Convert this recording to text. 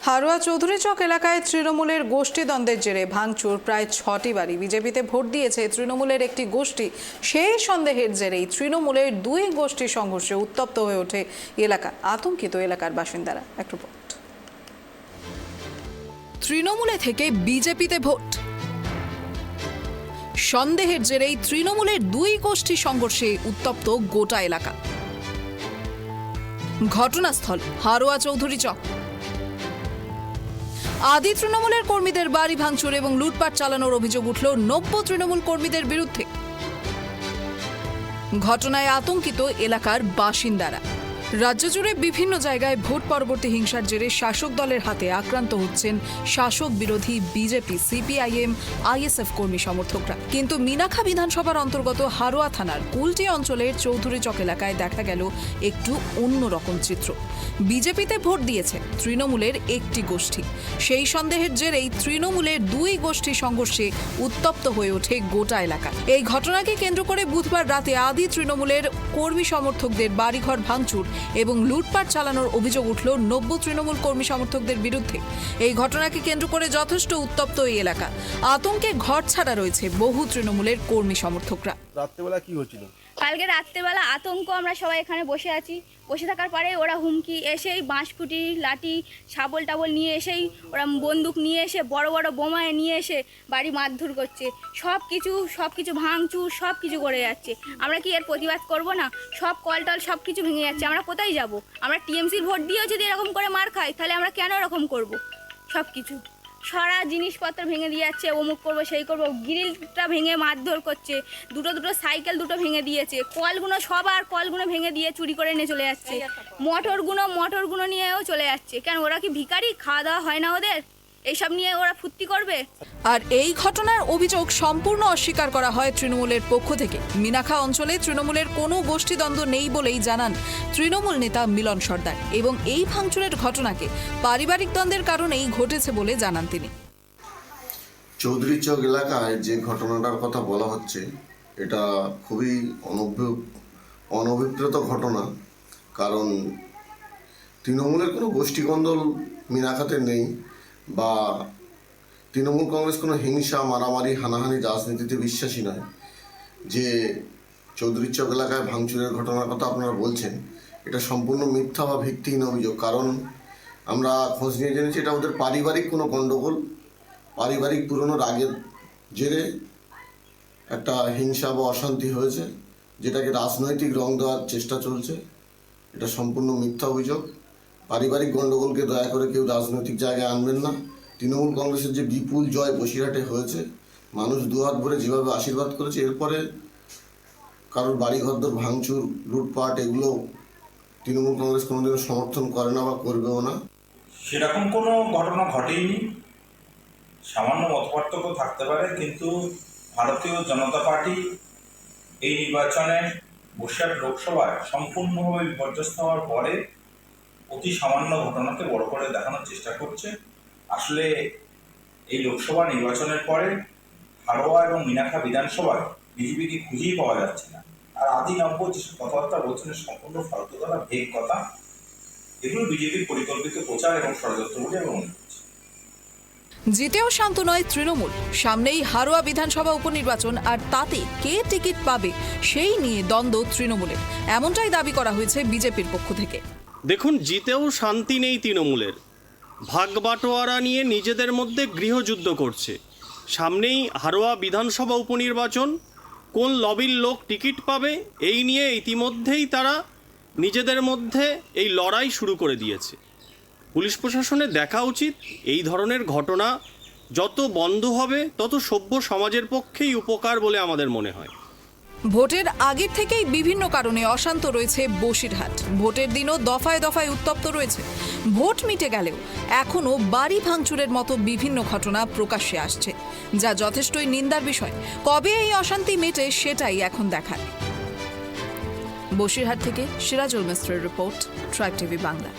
হারোয়া চৌধুরীচক এলাকায় তৃণমূলের গোষ্ঠীদ্বন্দ্বের জেরে ভাঙচুর প্রায় 6টি বাড়ি। বিজেপিতে ভোট দিয়েছে তৃণমূলের একটি গোষ্ঠী। সেই সন্দেহের জেরেই তৃণমূলের দুই গোষ্ঠীর সংঘর্ষে উত্তপ্ত হয়ে ওঠে এলাকা। আতঙ্কিত এলাকার বাসিন্দারা। এক রিপোর্ট। তৃণমূলে থেকে বিজেপিতে ভোট, সন্দেহের জেরেই তৃণমূলের দুই গোষ্ঠী সংঘর্ষে উত্তপ্ত গোটা এলাকা। ঘটনাস্থল হারোয়া চৌধুরীচক। আদি তৃণমূলের কর্মীদের বাড়ি ভাঙচুর এবং লুটপাট চালানোর অভিযোগ উঠল 90 তৃণমূল কর্মীদের বিরুদ্ধে। ঘটনায় আতঙ্কিত এলাকার বাসিন্দারা। রাজ্য জুড়ে বিভিন্ন জায়গায় ভোট পরবর্তী হিংসার জেরে শাসক দলের হাতে আক্রান্ত হচ্ছেন শাসক বিরোধী বিজেপি, সিপিআইএম, আইএসএফ কর্মী সমর্থকরা। কিন্তু মিনাখা বিধানসভার অন্তর্গত হারোয়া থানার কুলটি অঞ্চলের চৌধুরীচক এলাকায় দেখা গেল একটু অন্যরকম চিত্র। বিজেপিতে ভোট দিয়েছে তৃণমূলের একটি গোষ্ঠী। সেই সন্দেহের জেরেই তৃণমূলের দুই গোষ্ঠী সংঘর্ষে উত্তপ্ত হয়ে ওঠে গোটা এলাকা। এই ঘটনাকে কেন্দ্র করে বুধবার রাতে আদি তৃণমূলের কর্মী সমর্থকদের বাড়িঘর ভাঙচুর এবং লুটপাট চালানোর অভিযোগ উঠল 90 তৃণমূল কর্মী সমর্থকদের বিরুদ্ধে। এই ঘটনাকে কেন্দ্র করে যথেষ্ট উত্তপ্ত এই এলাকা। আতঙ্কে ঘর ছাড়া রয়েছে বহু তৃণমূলের কর্মী সমর্থকরা। রাত্রেবেলা কি হচ্ছিল? কালকে রাত্রেবেলা আতঙ্ক, আমরা সবাই এখানে বসে আছি। বসে থাকার পরে ওরা হুমকি, এসেই বাঁশকুটি, লাঠি, শাবল টাবল নিয়ে এসেই ওরা বন্দুক নিয়ে এসে বড় বড় বোমায় নিয়ে এসে বাড়ি মারধর করছে। সব কিছু ভাঙচুর সব কিছু করে যাচ্ছে। আমরা কি এর প্রতিবাদ করব না? সব কলটল সব কিছু ভেঙে যাচ্ছে। আমরা কোথায় যাব? আমরা টিএমসির ভোট দিয়েও যদি এরকম করে মার খাই, তাহলে আমরা কেন এরকম করব? সব কিছু সারা জিনিসপত্র ভেঙে দিয়ে যাচ্ছে। অমুক করবো, সেই করবো। গ্রিলটা ভেঙে মারধর করছে। দুটো সাইকেল ভেঙে দিয়েছে। কলগুলো ভেঙে দিয়ে চুরি করে নিয়ে চলে যাচ্ছে। মোটরগুলো নিয়েও চলে যাচ্ছে। কেন, ওরা কি ভিখারি? খাওয়া দাওয়া হয় না ওদের? এইসব নিয়ে ওরা ফুর্তি করবে? আর এই ঘটনার অভিযোগ সম্পূর্ণ অস্বীকার করা হয় তৃণমূলের পক্ষ থেকে। মিনাখা অঞ্চলে তৃণমূলের কোনো গোষ্ঠীদ্বন্দ্ব নেই বলেই জানান তৃণমূল নেতা মিলন সর্দার, এবং এই ভাঙচুরের ঘটনাকে পারিবারিক দ্বন্দ্বের কারণেই ঘটেছে বলে জানান তিনি। চৌধুরীচক এলাকায় যে ঘটনাটার কথা বলা হচ্ছে, এটা খুবই অনভিপ্রেত ঘটনা। কারণ তৃণমূলের কোনো গোষ্ঠীকন্দল মিনাখাতে নেই, বা তৃণমূল কংগ্রেস কোনো হিংসা, মারামারি, হানাহানি রাজনীতিতে বিশ্বাসী নয়। যে চৌধুরীচক এলাকায় ভাঙচুরের ঘটনার কথা আপনারা বলছেন, এটা সম্পূর্ণ মিথ্যা বা ভিত্তিহীন অভিযোগ। কারণ আমরা খোঁজ নিয়ে জেনেছি এটা ওদের পারিবারিক কোনো গণ্ডগোল, পারিবারিক পুরনো রাগের জেরে একটা হিংসা বা অশান্তি হয়েছে, যেটাকে রাজনৈতিক রং দেওয়ার চেষ্টা চলছে। এটা সম্পূর্ণ মিথ্যা অভিযোগ। পারিবারিক গণ্ডগোলকে দয়া করে কেউ রাজনৈতিক জায়গায় আনবেন না। তৃণমূল কংগ্রেসের যে বিপুল জয় বসিরহাটে হয়েছে, মানুষ দুহাত ভরে যেভাবে আশীর্বাদ করেছে, এরপরে কারোর বাড়িঘরদোর ভাঙচুর, লুটপাট, এগুলো তৃণমূল কংগ্রেস কোনোদিনও সমর্থন করে না বা করবেও না। সেরকম কোনো ঘটনা ঘটেনি। সামান্য মতপার্থক্য থাকতে পারে, কিন্তু ভারতীয় জনতা পার্টি এই নির্বাচনে বসিরহাট লোকসভায় সম্পূর্ণভাবে বিপর্যস্ত হওয়ার পরে অতি সামান্য ঘটনাকে বড় করে দেখানোর চেষ্টা করছে। আসলে এই লোকসভা নির্বাচনের পরে হারোয়া এবং মিনাখা বিধানসভায় বিজেপিকে খুঁজেই পাওয়া যাচ্ছে না। আর আদি নব্য যেসব কথাবার্তা বলছেন সম্পূর্ণ ফালতু কথা, ভেগ কথা। এগুলো বিজেপির পরিকল্পিত প্রচার এবং ষড়যন্ত্র বলে আমি মনে করছি। জিতেও শান্ত নয় তৃণমূল। সামনেই হারোয়া বিধানসভা উপনির্বাচন, আর তাতে কে টিকিট পাবে সেই নিয়ে দ্বন্দ্ব তৃণমূলের, এমনটাই দাবি করা হয়েছে বিজেপির পক্ষ থেকে। দেখুন, জিতেও শান্তি নেই তৃণমূলের। ভাগ বাটোয়ারা নিয়ে নিজেদের মধ্যে গৃহযুদ্ধ করছে। সামনেই হারোয়া বিধানসভা উপনির্বাচন, কোন লবির লোক টিকিট পাবে এই নিয়ে ইতিমধ্যেই তারা নিজেদের মধ্যে এই লড়াই শুরু করে দিয়েছে। পুলিশ প্রশাসনের দেখা উচিত এই ধরনের ঘটনা যত বন্ধ হবে তত সভ্য সমাজের পক্ষেই উপকার বলে আমাদের মনে হয়। ভোটের আগের থেকেই বিভিন্ন কারণে অশান্ত রয়েছে বসিরহাট। ভোটের দিনও দফায় দফায় উত্তপ্ত রয়েছে। ভোট মিটে গেলেও এখনও বাড়ি ভাঙচুরের মতো বিভিন্ন ঘটনা প্রকাশ্যে আসছে, যা যথেষ্টই নিন্দার বিষয়। কবে এই অশান্তি মেটে সেটাই এখন দেখার। বসিরহাট থেকে সিরাজুল মিস্ত্রের রিপোর্ট, ট্রাইব টিভি বাংলা।